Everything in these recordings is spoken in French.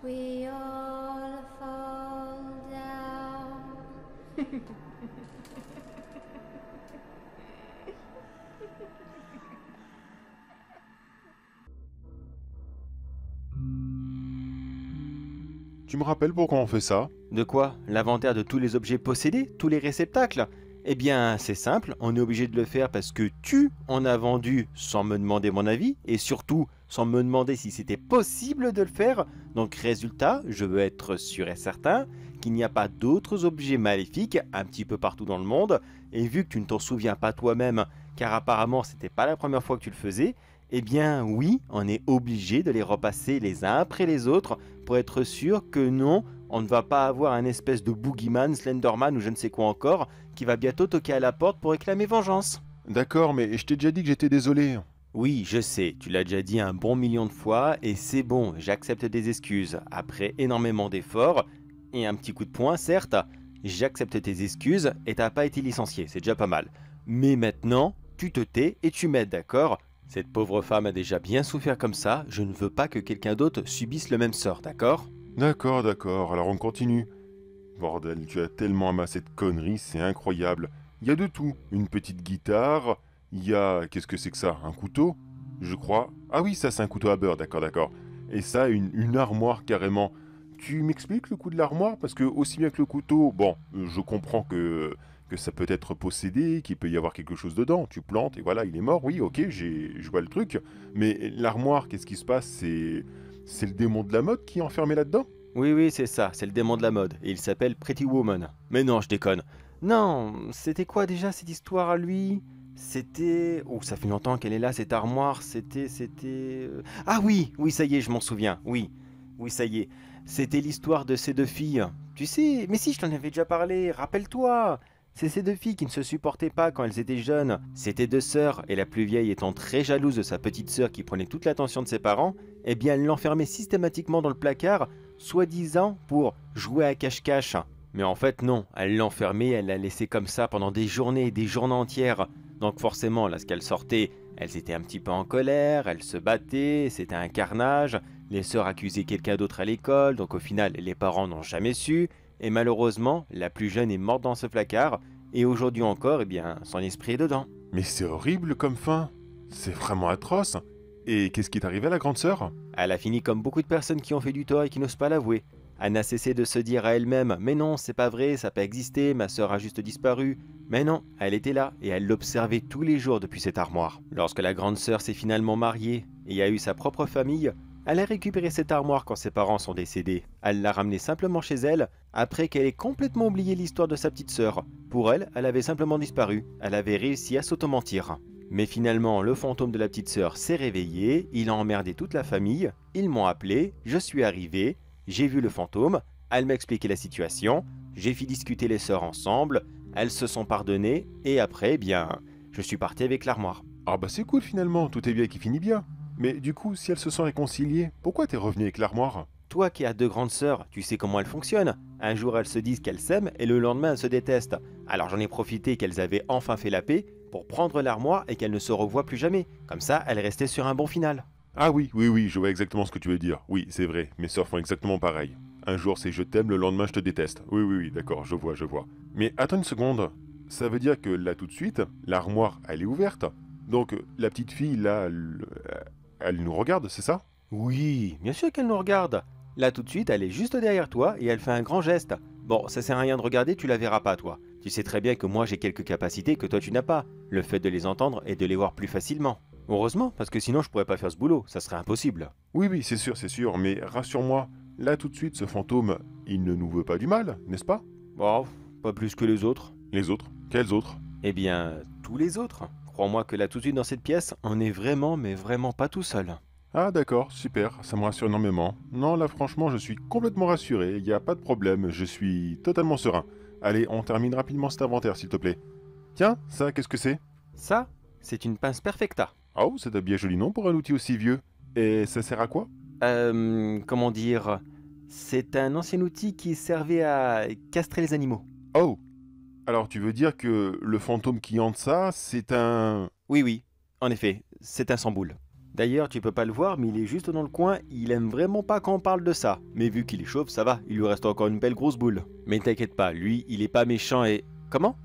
We all fall down. Tu me rappelles pourquoi on fait ça? De quoi? L'inventaire de tous les objets possédés? Tous les réceptacles? Eh bien, c'est simple, on est obligé de le faire parce que tu en as vendu sans me demander mon avis et surtout sans me demander si c'était possible de le faire. Donc, résultat, je veux être sûr et certain qu'il n'y a pas d'autres objets maléfiques un petit peu partout dans le monde. Et vu que tu ne t'en souviens pas toi-même, car apparemment c'était pas la première fois que tu le faisais, eh bien oui, on est obligé de les repasser les uns après les autres pour être sûr que non, on ne va pas avoir un espèce de boogeyman, Slenderman ou je ne sais quoi encore qui va bientôt toquer à la porte pour réclamer vengeance. D'accord, mais je t'ai déjà dit que j'étais désolé. Oui, je sais, tu l'as déjà dit un bon million de fois et c'est bon, j'accepte des excuses. Après énormément d'efforts et un petit coup de poing, certes, j'accepte tes excuses et t'as pas été licencié, c'est déjà pas mal. Mais maintenant, tu te tais et tu m'aides, d'accord? Cette pauvre femme a déjà bien souffert comme ça, je ne veux pas que quelqu'un d'autre subisse le même sort, d'accord? D'accord, d'accord, alors on continue. Bordel, tu as tellement amassé de conneries, c'est incroyable. Il y a de tout. Une petite guitare, il y a... Qu'est-ce que c'est que ça? Un couteau? Je crois. Ah oui, ça c'est un couteau à beurre, d'accord, d'accord. Et ça, une armoire carrément. Tu m'expliques le coup de l'armoire? Parce que aussi bien que le couteau, bon, je comprends que ça peut être possédé, qu'il peut y avoir quelque chose dedans. Tu plantes et voilà, il est mort, oui, ok, je vois le truc. Mais l'armoire, qu'est-ce qui se passe? C'est le démon de la mode qui est enfermé là-dedans? Oui, oui, c'est ça, c'est le démon de la mode, et il s'appelle Pretty Woman. Mais non, je déconne. Non, c'était quoi déjà cette histoire à lui? C'était... Oh, ça fait longtemps qu'elle est là, cette armoire, Ah oui, oui, ça y est, je m'en souviens, oui. Oui, ça y est. C'était l'histoire de ces deux filles. Tu sais, mais si, je t'en avais déjà parlé, rappelle-toi. C'est ces deux filles qui ne se supportaient pas quand elles étaient jeunes. C'était deux sœurs, et la plus vieille étant très jalouse de sa petite sœur qui prenait toute l'attention de ses parents, eh bien elle l'enfermait systématiquement dans le placard soi-disant pour jouer à cache-cache. Mais en fait non, elle l'enfermait, elle l'a laissé comme ça pendant des journées et des journées entières. Donc forcément, lorsqu'elle sortait, elles étaient un petit peu en colère, elles se battaient, c'était un carnage, les sœurs accusaient quelqu'un d'autre à l'école, donc au final les parents n'ont jamais su, et malheureusement, la plus jeune est morte dans ce placard, et aujourd'hui encore, eh bien, son esprit est dedans. Mais c'est horrible comme fin. C'est vraiment atroce. Et qu'est-ce qui est arrivé à la grande sœur? Elle a fini comme beaucoup de personnes qui ont fait du tort et qui n'osent pas l'avouer. Elle n'a cessé de se dire à elle-même: mais non, c'est pas vrai, ça n'a pas existé, ma sœur a juste disparu. Mais non, elle était là et elle l'observait tous les jours depuis cette armoire. Lorsque la grande sœur s'est finalement mariée et a eu sa propre famille, elle a récupéré cette armoire quand ses parents sont décédés. Elle l'a ramenée simplement chez elle après qu'elle ait complètement oublié l'histoire de sa petite sœur. Pour elle, elle avait simplement disparu. Elle avait réussi à s'automentir. Mais finalement, le fantôme de la petite sœur s'est réveillé, il a emmerdé toute la famille, ils m'ont appelé, je suis arrivé, j'ai vu le fantôme, elle m'a expliqué la situation, j'ai fait discuter les sœurs ensemble, elles se sont pardonnées, et après, eh bien, je suis parti avec l'armoire. Ah bah c'est cool finalement, tout est bien qui finit bien. Mais du coup, si elles se sont réconciliées, pourquoi t'es revenu avec l'armoire? Toi qui as deux grandes sœurs, tu sais comment elles fonctionnent. Un jour elles se disent qu'elles s'aiment et le lendemain elles se détestent. Alors j'en ai profité qu'elles avaient enfin fait la paix pour prendre l'armoire et qu'elles ne se revoient plus jamais. Comme ça, elles restaient sur un bon final. Ah oui, oui, oui, je vois exactement ce que tu veux dire. Oui, c'est vrai, mes sœurs font exactement pareil. Un jour c'est je t'aime, le lendemain je te déteste. Oui, oui, oui, d'accord, je vois, je vois. Mais attends une seconde, ça veut dire que là tout de suite, l'armoire, elle est ouverte. Donc la petite fille là, elle nous regarde, c'est ça? Oui, bien sûr qu'elle nous regarde. Là tout de suite, elle est juste derrière toi et elle fait un grand geste. Bon, ça sert à rien de regarder, tu la verras pas toi. Tu sais très bien que moi j'ai quelques capacités que toi tu n'as pas. Le fait de les entendre et de les voir plus facilement. Heureusement, parce que sinon je pourrais pas faire ce boulot, ça serait impossible. Oui, oui, c'est sûr, mais rassure-moi, là tout de suite ce fantôme, il ne nous veut pas du mal, n'est-ce pas? Bon, pas plus que les autres. Les autres? Quels autres? Eh bien, tous les autres. Crois-moi que là tout de suite dans cette pièce, on est vraiment mais vraiment pas tout seul. Ah d'accord, super, ça me rassure énormément. Non, là franchement, je suis complètement rassuré, il n'y a pas de problème, je suis totalement serein. Allez, on termine rapidement cet inventaire, s'il te plaît. Tiens, ça, qu'est-ce que c'est? Ça, c'est une pince perfecta. Oh, c'est un bien joli nom pour un outil aussi vieux. Et ça sert à quoi? Comment dire? C'est un ancien outil qui servait à castrer les animaux. Oh, alors tu veux dire que le fantôme qui hante ça, c'est un... Oui, oui, en effet, c'est un sans-boule. D'ailleurs, tu peux pas le voir, mais il est juste dans le coin, il aime vraiment pas quand on parle de ça. Mais vu qu'il est chauve, ça va, il lui reste encore une belle grosse boule. Mais t'inquiète pas, lui, il est pas méchant et... Comment?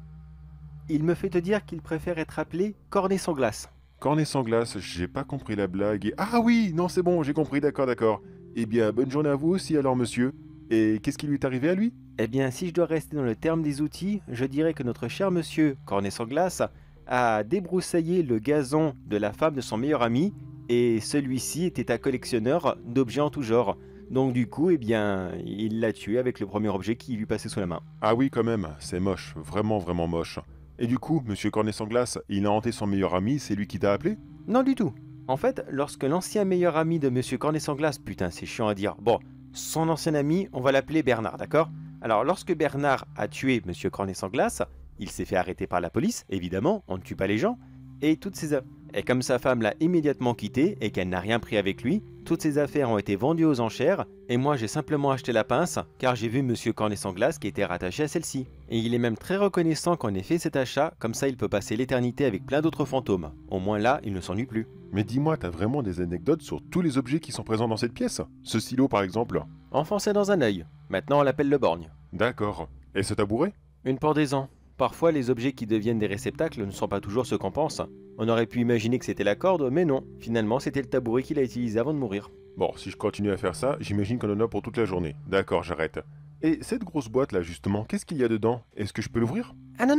Il me fait te dire qu'il préfère être appelé Cornet sans glace. Cornet sans glace, j'ai pas compris la blague. Ah oui, non c'est bon, j'ai compris, d'accord. Eh bien, bonne journée à vous aussi alors monsieur. Et qu'est-ce qui lui est arrivé à lui? Eh bien, si je dois rester dans le terme des outils, je dirais que notre cher monsieur Cornet sans glace a débroussaillé le gazon de la femme de son meilleur ami et celui-ci était un collectionneur d'objets en tout genre. Donc du coup, eh bien, il l'a tué avec le premier objet qui lui passait sous la main. Ah oui quand même, c'est moche, vraiment moche. Et du coup, monsieur Cornet sans glace, il a hanté son meilleur ami, c'est lui qui t'a appelé? Non du tout. En fait, lorsque l'ancien meilleur ami de monsieur Cornet sans glace, putain c'est chiant à dire, bon, son ancien ami, on va l'appeler Bernard, d'accord? Alors lorsque Bernard a tué monsieur Cornet sans glace, il s'est fait arrêter par la police, évidemment, on ne tue pas les gens, et toutes ses... Et comme sa femme l'a immédiatement quitté et qu'elle n'a rien pris avec lui, toutes ses affaires ont été vendues aux enchères et moi j'ai simplement acheté la pince car j'ai vu monsieur Cornet sans glace qui était rattaché à celle-ci. Et il est même très reconnaissant qu'on ait fait cet achat, comme ça il peut passer l'éternité avec plein d'autres fantômes. Au moins là, il ne s'ennuie plus. Mais dis-moi, t'as vraiment des anecdotes sur tous les objets qui sont présents dans cette pièce? Ce stylo par exemple? Enfoncé dans un œil. Maintenant on l'appelle le borgne. D'accord. Et ce tabouret? Une pendaison. Parfois les objets qui deviennent des réceptacles ne sont pas toujours ce qu'on pense. On aurait pu imaginer que c'était la corde, mais non. Finalement c'était le tabouret qu'il a utilisé avant de mourir. Bon, si je continue à faire ça, j'imagine qu'on en a pour toute la journée. D'accord, j'arrête. Et cette grosse boîte là justement, qu'est-ce qu'il y a dedans? Est-ce que je peux l'ouvrir? Ah non,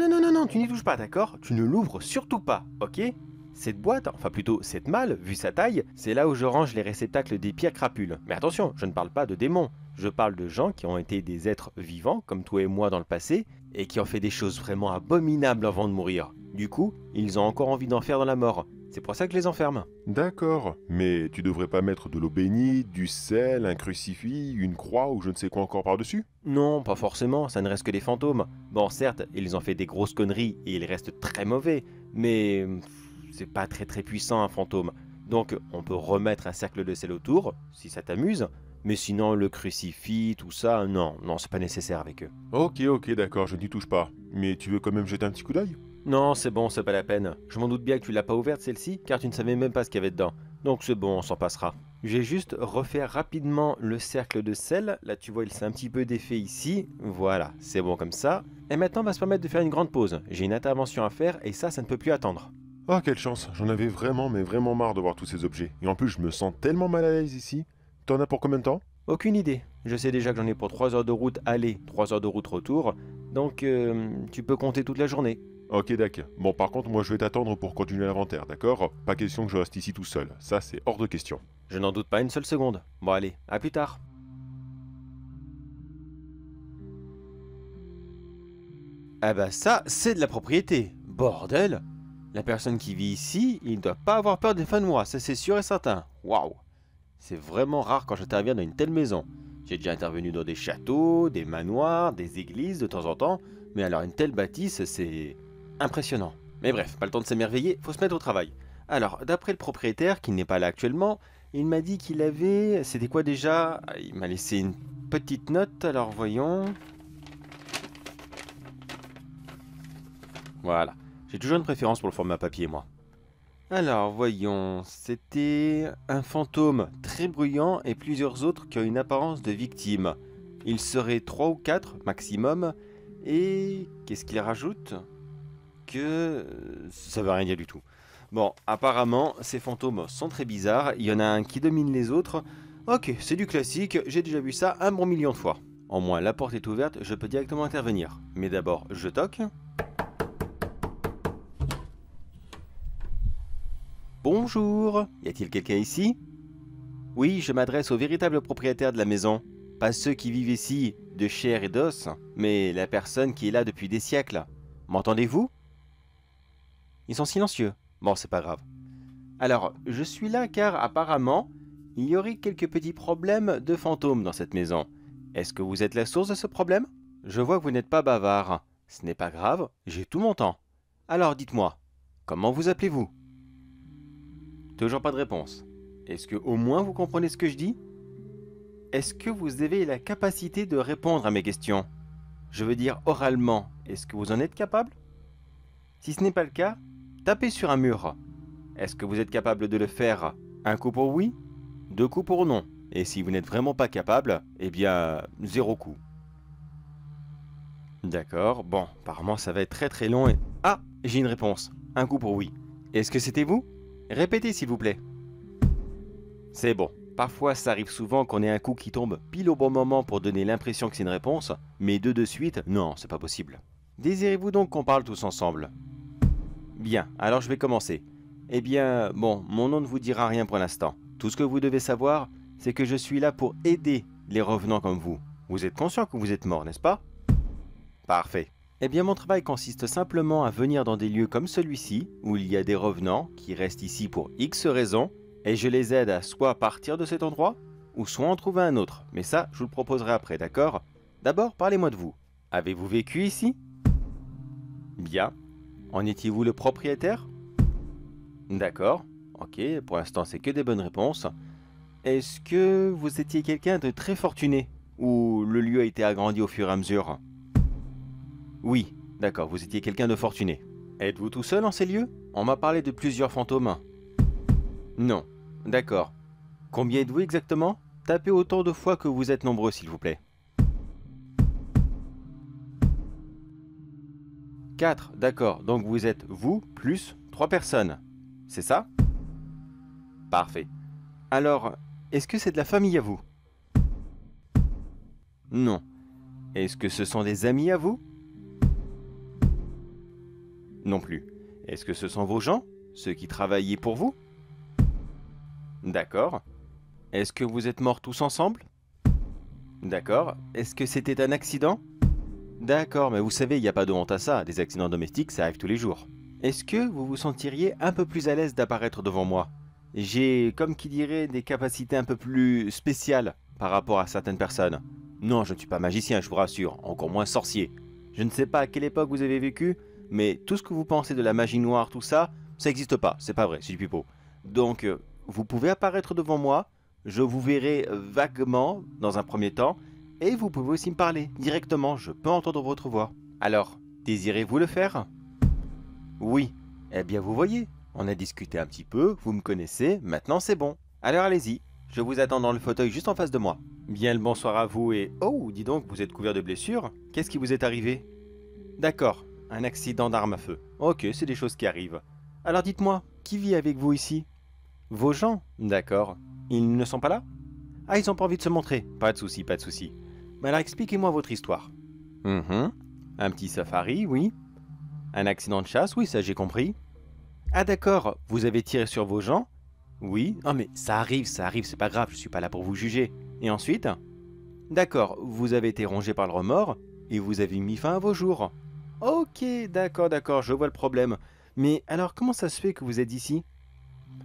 tu n'y touches pas, d'accord? Tu ne l'ouvres surtout pas, ok? Cette boîte, enfin plutôt cette malle, vu sa taille, c'est là où je range les réceptacles des pires crapules. Mais attention, je ne parle pas de démons, je parle de gens qui ont été des êtres vivants, comme toi et moi dans le passé, et qui ont fait des choses vraiment abominables avant de mourir. Du coup, ils ont encore envie d'en faire dans la mort. C'est pour ça que je les enferme. D'accord, mais tu devrais pas mettre de l'eau bénite, du sel, un crucifix, une croix ou je ne sais quoi encore par-dessus? Non, pas forcément, ça ne reste que des fantômes. Bon, certes, ils ont fait des grosses conneries et ils restent très mauvais, mais c'est pas très puissant un fantôme. Donc on peut remettre un cercle de sel autour, si ça t'amuse, mais sinon le crucifix, tout ça, non, c'est pas nécessaire avec eux. Ok, d'accord, je n'y touche pas. Mais tu veux quand même jeter un petit coup d'œil? Non, c'est bon, c'est pas la peine. Je m'en doute bien que tu l'as pas ouverte celle-ci, car tu ne savais même pas ce qu'il y avait dedans. Donc c'est bon, on s'en passera. J'ai juste refait rapidement le cercle de sel. Là, tu vois, il s'est un petit peu défait ici. Voilà, c'est bon comme ça. Et maintenant, on va se permettre de faire une grande pause. J'ai une intervention à faire et ça ne peut plus attendre. Oh, quelle chance, j'en avais vraiment, mais vraiment marre de voir tous ces objets. Et en plus, je me sens tellement mal à l'aise ici. T'en as pour combien de temps? Aucune idée. Je sais déjà que j'en ai pour 3 heures de route aller, 3 heures de route retour. Donc, tu peux compter toute la journée. Ok, d'accord. Bon, par contre, moi, je vais t'attendre pour continuer l'inventaire, d'accord? Pas question que je reste ici tout seul. Ça, c'est hors de question. Je n'en doute pas une seule seconde. Bon, allez, à plus tard. Ah bah ça, c'est de la propriété. Bordel! La personne qui vit ici, il ne doit pas avoir peur des fins de moi, ça c'est sûr et certain. Waouh! C'est vraiment rare quand j'interviens dans une telle maison. J'ai déjà intervenu dans des châteaux, des manoirs, des églises de temps en temps, mais alors une telle bâtisse, c'est impressionnant. Mais bref, pas le temps de s'émerveiller, faut se mettre au travail. Alors, d'après le propriétaire, qui n'est pas là actuellement, il m'a dit qu'il avait... C'était quoi déjà? Il m'a laissé une petite note, alors voyons... Voilà. J'ai toujours une préférence pour le format papier, moi. Alors, voyons, c'était un fantôme très bruyant et plusieurs autres qui ont une apparence de victime. Il serait 3 ou 4 maximum. Et qu'est-ce qu'il rajoute? Que ça veut rien dire du tout. Bon, apparemment, ces fantômes sont très bizarres. Il y en a un qui domine les autres. Ok, c'est du classique, j'ai déjà vu ça un bon million de fois. Au moins, la porte est ouverte, je peux directement intervenir. Mais d'abord, je toque. Bonjour, y a-t-il quelqu'un ici? Oui, je m'adresse au véritable propriétaire de la maison. Pas ceux qui vivent ici de chair et d'os, mais la personne qui est là depuis des siècles. M'entendez-vous? Ils sont silencieux. Bon, c'est pas grave. Alors, je suis là car apparemment, il y aurait quelques petits problèmes de fantômes dans cette maison. Est-ce que vous êtes la source de ce problème? Je vois que vous n'êtes pas bavard. Ce n'est pas grave, j'ai tout mon temps. Alors dites-moi, comment vous appelez-vous? Toujours pas de réponse. Est-ce que au moins vous comprenez ce que je dis? Est-ce que vous avez la capacité de répondre à mes questions? Je veux dire oralement, est-ce que vous en êtes capable? Si ce n'est pas le cas, tapez sur un mur. Est-ce que vous êtes capable de le faire Un coup pour oui, 2 coups pour non. Et si vous n'êtes vraiment pas capable, eh bien, 0 coup. D'accord, bon, apparemment ça va être très très long et... Ah, j'ai une réponse. Un coup pour oui. Est-ce que c'était vous? Répétez s'il vous plaît. C'est bon. Parfois ça arrive souvent qu'on ait un coup qui tombe pile au bon moment pour donner l'impression que c'est une réponse, mais deux de suite, non, c'est pas possible. Désirez-vous donc qu'on parle tous ensemble? Bien, alors je vais commencer. Eh bien, bon, mon nom ne vous dira rien pour l'instant. Tout ce que vous devez savoir, c'est que je suis là pour aider les revenants comme vous. Vous êtes conscient que vous êtes mort, n'est-ce pas? Parfait. Eh bien, mon travail consiste simplement à venir dans des lieux comme celui-ci, où il y a des revenants qui restent ici pour X raisons, et je les aide à soit partir de cet endroit, ou soit en trouver un autre. Mais ça, je vous le proposerai après, d'accord? D'abord, parlez-moi de vous. Avez-vous vécu ici? Bien. En étiez-vous le propriétaire? D'accord. Ok, pour l'instant, c'est que des bonnes réponses. Est-ce que vous étiez quelqu'un de très fortuné, ou le lieu a été agrandi au fur et à mesure? Oui, d'accord, vous étiez quelqu'un de fortuné. Êtes-vous tout seul en ces lieux? On m'a parlé de plusieurs fantômes. Non, d'accord. Combien êtes-vous exactement? Tapez autant de fois que vous êtes nombreux, s'il vous plaît. 4, d'accord, donc vous êtes vous plus 3 personnes. C'est ça? Parfait. Alors, est-ce que c'est de la famille à vous? Non. Est-ce que ce sont des amis à vous? Non plus. Est-ce que ce sont vos gens? Ceux qui travaillaient pour vous? D'accord. Est-ce que vous êtes morts tous ensemble? D'accord. Est-ce que c'était un accident? D'accord, mais vous savez, il n'y a pas de honte à ça. Des accidents domestiques, ça arrive tous les jours. Est-ce que vous vous sentiriez un peu plus à l'aise d'apparaître devant moi? J'ai, comme qui dirait, des capacités un peu plus spéciales par rapport à certaines personnes. Non, je ne suis pas magicien, je vous rassure, encore moins sorcier. Je ne sais pas à quelle époque vous avez vécu, mais tout ce que vous pensez de la magie noire, tout ça, ça n'existe pas, c'est pas vrai, c'est du pipeau. Donc, vous pouvez apparaître devant moi, je vous verrai vaguement dans un premier temps, et vous pouvez aussi me parler directement, je peux entendre votre voix. Alors, désirez-vous le faire? Oui. Eh bien, vous voyez, on a discuté un petit peu, vous me connaissez, maintenant c'est bon. Alors allez-y, je vous attends dans le fauteuil juste en face de moi. Bien le bonsoir à vous et... Oh, dis donc, vous êtes couvert de blessures? Qu'est-ce qui vous est arrivé? D'accord, un accident d'arme à feu. Ok, c'est des choses qui arrivent. Alors dites-moi, qui vit avec vous ici? Vos gens? D'accord. Ils ne sont pas là? Ah, ils n'ont pas envie de se montrer. Pas de souci, pas de souci. Mais alors expliquez-moi votre histoire. Un petit safari, oui. Un accident de chasse, oui, ça j'ai compris. Ah d'accord, vous avez tiré sur vos gens? Oui. Ah mais ça arrive, c'est pas grave, je suis pas là pour vous juger. Et ensuite? D'accord, vous avez été rongé par le remords et vous avez mis fin à vos jours. Ok, d'accord, je vois le problème. Mais alors comment ça se fait que vous êtes ici?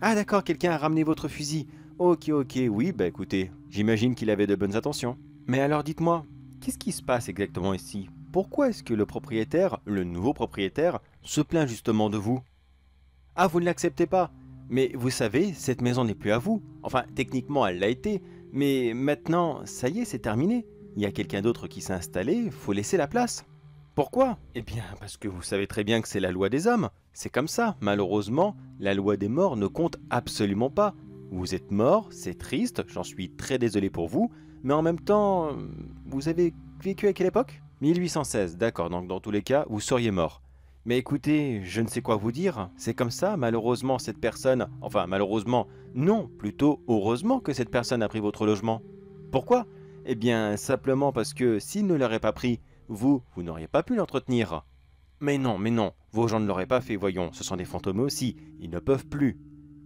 Ah d'accord, quelqu'un a ramené votre fusil. Ok, oui, bah écoutez, j'imagine qu'il avait de bonnes intentions. Mais alors dites-moi, qu'est-ce qui se passe exactement ici? Pourquoi est-ce que le propriétaire, le nouveau propriétaire, se plaint justement de vous? Ah, vous ne l'acceptez pas? Mais vous savez, cette maison n'est plus à vous. Enfin, techniquement, elle l'a été. Mais maintenant, ça y est, c'est terminé. Il y a quelqu'un d'autre qui s'est installé, faut laisser la place. Pourquoi? Eh bien, parce que vous savez très bien que c'est la loi des hommes. C'est comme ça. Malheureusement, la loi des morts ne compte absolument pas. Vous êtes mort, c'est triste, j'en suis très désolé pour vous, mais en même temps, vous avez vécu à quelle époque? 1816, d'accord, donc dans tous les cas, vous seriez mort. Mais écoutez, je ne sais quoi vous dire, c'est comme ça, malheureusement cette personne, enfin malheureusement, non, plutôt heureusement que cette personne a pris votre logement. Pourquoi? Eh bien, simplement parce que s'il ne l'aurait pas pris, vous n'auriez pas pu l'entretenir. Mais non, vos gens ne l'auraient pas fait, voyons, ce sont des fantômes aussi, ils ne peuvent plus.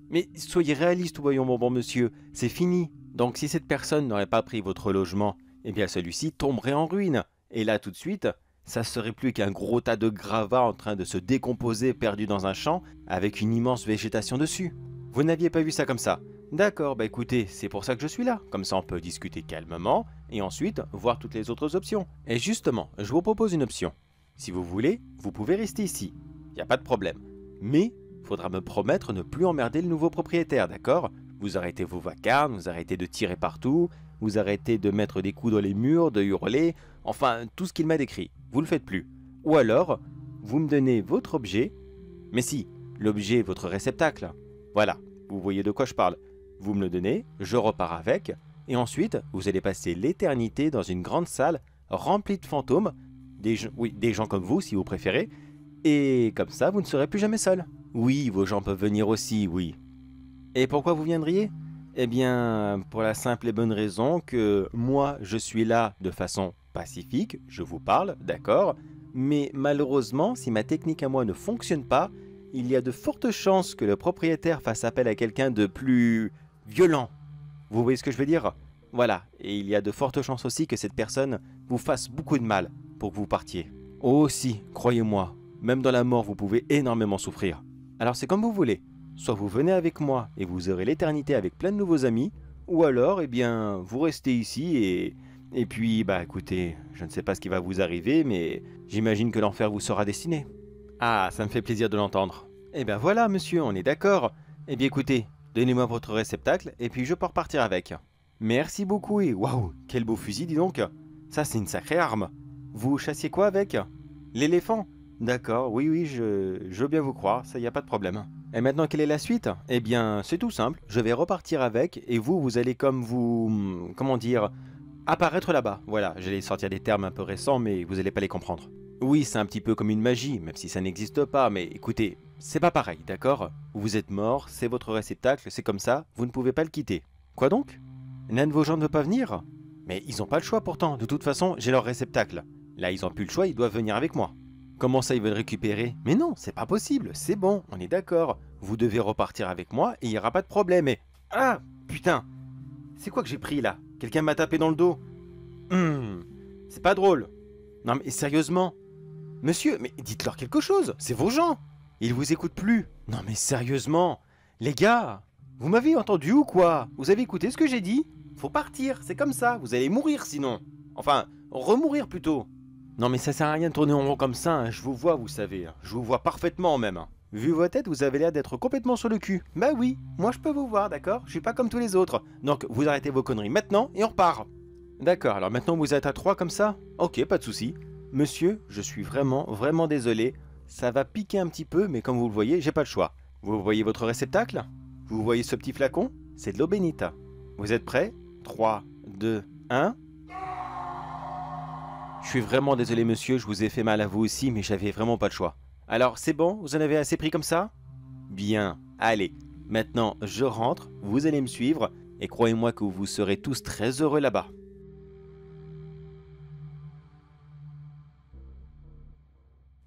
Mais soyez réaliste, voyons mon bon monsieur, c'est fini. Donc si cette personne n'aurait pas pris votre logement, eh bien celui-ci tomberait en ruine. Et là tout de suite, ça serait plus qu'un gros tas de gravats en train de se décomposer perdu dans un champ avec une immense végétation dessus. Vous n'aviez pas vu ça comme ça? D'accord, bah écoutez, c'est pour ça que je suis là. Comme ça on peut discuter calmement et ensuite voir toutes les autres options. Et justement, je vous propose une option. Si vous voulez, vous pouvez rester ici. Il n'y a pas de problème. Mais faudra me promettre ne plus emmerder le nouveau propriétaire, d'accord? Vous arrêtez vos vacarmes, vous arrêtez de tirer partout, vous arrêtez de mettre des coups dans les murs, de hurler, enfin tout ce qu'il m'a décrit. Vous le faites plus. Ou alors, vous me donnez votre objet, mais si, l'objet, votre réceptacle. Voilà, vous voyez de quoi je parle. vous me le donnez, je repars avec, et ensuite, vous allez passer l'éternité dans une grande salle remplie de fantômes, des gens comme vous si vous préférez, et comme ça, vous ne serez plus jamais seul. Oui, vos gens peuvent venir aussi, oui. Et pourquoi vous viendriez? Eh bien, pour la simple et bonne raison que moi, je suis là de façon pacifique, je vous parle, d'accord, mais malheureusement, si ma technique à moi ne fonctionne pas, il y a de fortes chances que le propriétaire fasse appel à quelqu'un de plus violent. Vous voyez ce que je veux dire? Voilà, et il y a de fortes chances aussi que cette personne vous fasse beaucoup de mal pour que vous partiez. Oh si, croyez-moi, même dans la mort, vous pouvez énormément souffrir. Alors c'est comme vous voulez. Soit vous venez avec moi et vous aurez l'éternité avec plein de nouveaux amis, ou alors, eh bien, vous restez ici et puis, bah écoutez, je ne sais pas ce qui va vous arriver, mais j'imagine que l'enfer vous sera destiné. Ah, ça me fait plaisir de l'entendre. Eh bien voilà, monsieur, on est d'accord. Eh bien écoutez, donnez-moi votre réceptacle et puis je peux repartir avec. Merci beaucoup et waouh, quel beau fusil, dis donc. Ça, c'est une sacrée arme. Vous chassiez quoi avec? L'éléphant? D'accord, oui, je veux bien vous croire, ça y a pas de problème. Et maintenant, quelle est la suite? Eh bien, c'est tout simple, je vais repartir avec, et vous allez comme vous... comment dire... apparaître là-bas. Voilà, j'allais sortir des termes un peu récents, mais vous allez pas les comprendre. Oui, c'est un petit peu comme une magie, même si ça n'existe pas, mais écoutez, c'est pas pareil, d'accord? Vous êtes mort, c'est votre réceptacle, c'est comme ça, vous ne pouvez pas le quitter. Quoi donc? L'un de vos gens ne veut pas venir? Mais ils ont pas le choix pourtant, de toute façon, j'ai leur réceptacle. Là, ils ont plus le choix, ils doivent venir avec moi. Comment ça, ils veulent récupérer? Mais non, c'est pas possible, c'est bon, on est d'accord. Vous devez repartir avec moi et il n'y aura pas de problème. Et... ah, putain! C'est quoi que j'ai pris là? Quelqu'un m'a tapé dans le dos. C'est pas drôle. Non mais sérieusement. Monsieur, mais dites-leur quelque chose, c'est vos gens. Ils vous écoutent plus. Non mais sérieusement. Les gars, vous m'avez entendu ou quoi? Vous avez écouté ce que j'ai dit? Faut partir, c'est comme ça, vous allez mourir sinon. Enfin, remourir plutôt. Non mais ça sert à rien de tourner en rond comme ça, hein. Je vous vois, vous savez. Je vous vois parfaitement même. Vu votre tête, vous avez l'air d'être complètement sur le cul. Bah oui, moi je peux vous voir, d'accord? Je suis pas comme tous les autres. Donc vous arrêtez vos conneries maintenant et on repart. D'accord, alors maintenant vous êtes à 3 comme ça? Ok, pas de souci. Monsieur, je suis vraiment désolé. Ça va piquer un petit peu, mais comme vous le voyez, j'ai pas le choix. Vous voyez votre réceptacle? Vous voyez ce petit flacon? C'est de l'eau bénite. Vous êtes prêts? 3, 2, 1... Je suis vraiment désolé monsieur, je vous ai fait mal à vous aussi, mais j'avais vraiment pas le choix. Alors c'est bon, vous en avez assez pris comme ça? Bien, allez, maintenant je rentre, vous allez me suivre, et croyez-moi que vous serez tous très heureux là-bas.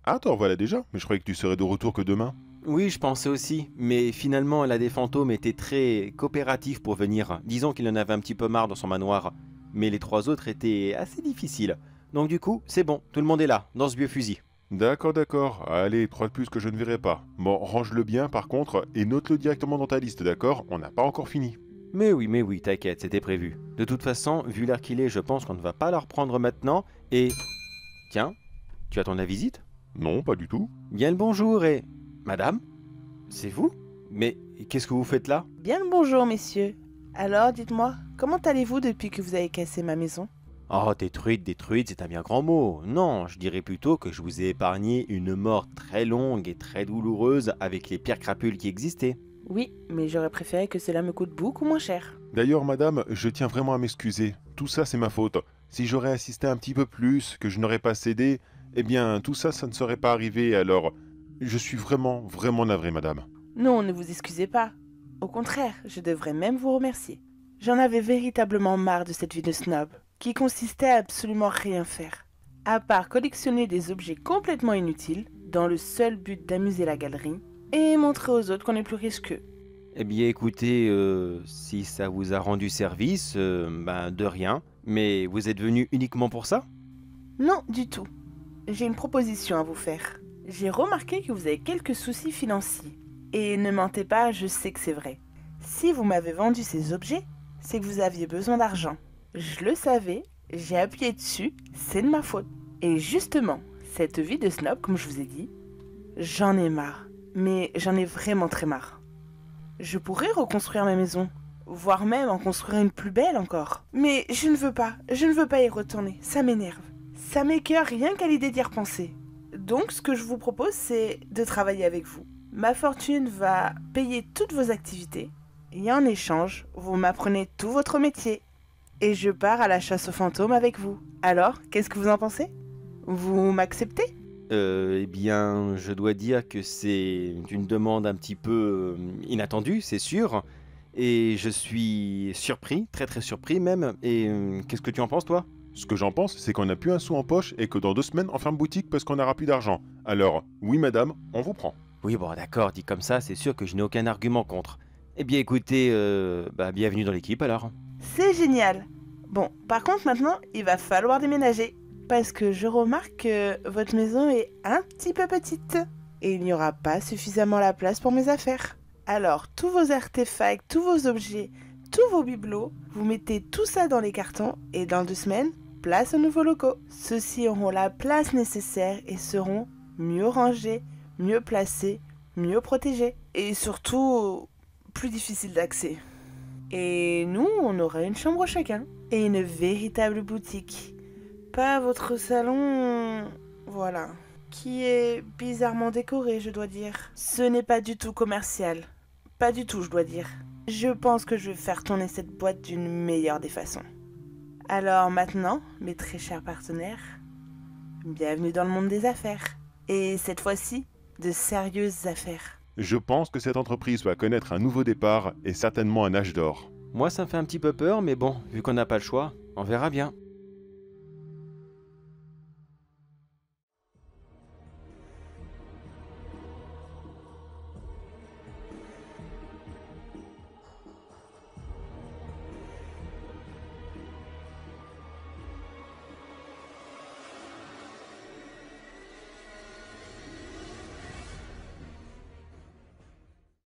Ah, t'en voilà déjà? Mais je croyais que tu serais de retour que demain. Oui, je pensais aussi, mais finalement la des fantômes était très coopérative pour venir. Disons qu'il en avait un petit peu marre dans son manoir, mais les 3 autres étaient assez difficiles. Donc du coup, c'est bon, tout le monde est là, dans ce vieux fusil. D'accord. Allez, 3 de plus que je ne verrai pas. Bon, range-le bien par contre, et note-le directement dans ta liste, d'accord? On n'a pas encore fini. Mais oui, t'inquiète, c'était prévu. De toute façon, vu l'heure qu'il est, je pense qu'on ne va pas la reprendre maintenant, et... Tiens, tu attends la visite? Non, pas du tout. Bien le bonjour et... Madame? C'est vous? Mais qu'est-ce que vous faites là? Bien le bonjour, messieurs. Alors, dites-moi, comment allez-vous depuis que vous avez cassé ma maison? Oh, détruite, c'est un bien grand mot. Non, je dirais plutôt que je vous ai épargné une mort très longue et très douloureuse avec les pires crapules qui existaient. Oui, mais j'aurais préféré que cela me coûte beaucoup moins cher. D'ailleurs, madame, je tiens vraiment à m'excuser. Tout ça, c'est ma faute. Si j'aurais insisté un petit peu plus, que je n'aurais pas cédé, eh bien, tout ça, ça ne serait pas arrivé, alors... Je suis vraiment navré, madame. Non, ne vous excusez pas. Au contraire, je devrais même vous remercier. J'en avais véritablement marre de cette vie de snob, qui consistait à absolument rien faire, à part collectionner des objets complètement inutiles, dans le seul but d'amuser la galerie, et montrer aux autres qu'on est plus riche qu'eux. Eh bien écoutez, si ça vous a rendu service, de rien. Mais vous êtes venu uniquement pour ça? Non, du tout. J'ai une proposition à vous faire. J'ai remarqué que vous avez quelques soucis financiers. Et ne mentez pas, je sais que c'est vrai. Si vous m'avez vendu ces objets, c'est que vous aviez besoin d'argent. Je le savais, j'ai appuyé dessus, c'est de ma faute. Et justement, cette vie de snob, comme je vous ai dit, j'en ai marre. Mais j'en ai vraiment très marre. Je pourrais reconstruire ma maison, voire même en construire une plus belle encore. Mais je ne veux pas y retourner, ça m'énerve. Ça m'écoeure rien qu'à l'idée d'y repenser. Donc ce que je vous propose, c'est de travailler avec vous. Ma fortune va payer toutes vos activités, Et en échange, vous m'apprenez tout votre métier. Et je pars à la chasse aux fantômes avec vous. Alors, qu'est-ce que vous en pensez? Vous m'acceptez? Eh bien, je dois dire que c'est une demande un petit peu inattendue, c'est sûr. Et je suis surpris, très très surpris même. Et qu'est-ce que tu en penses, toi? Ce que j'en pense, c'est qu'on n'a plus un sou en poche et que dans 2 semaines, on ferme boutique parce qu'on n'aura plus d'argent. Alors, oui madame, on vous prend. Oui, bon, d'accord, dit comme ça, c'est sûr que je n'ai aucun argument contre. Eh bien, écoutez, bienvenue dans l'équipe alors. C'est génial. Bon, par contre, maintenant, il va falloir déménager. Parce que je remarque que votre maison est un petit peu petite. Et il n'y aura pas suffisamment la place pour mes affaires. Alors, tous vos artefacts, tous vos objets, tous vos bibelots, vous mettez tout ça dans les cartons et dans 2 semaines, place aux nouveaux locaux. Ceux-ci auront la place nécessaire et seront mieux rangés, mieux placés, mieux protégés. Et surtout, plus difficiles d'accès. Et nous, on aura une chambre chacun. Et une véritable boutique. Pas votre salon... Voilà. Qui est bizarrement décoré, je dois dire. Ce n'est pas du tout commercial. Pas du tout, je dois dire. Je pense que je vais faire tourner cette boîte d'une meilleure des façons. Alors maintenant, mes très chers partenaires, bienvenue dans le monde des affaires. Et cette fois-ci, de sérieuses affaires. Je pense que cette entreprise va connaître un nouveau départ et certainement un âge d'or. Moi, ça me fait un petit peu peur, mais bon, vu qu'on n'a pas le choix, on verra bien.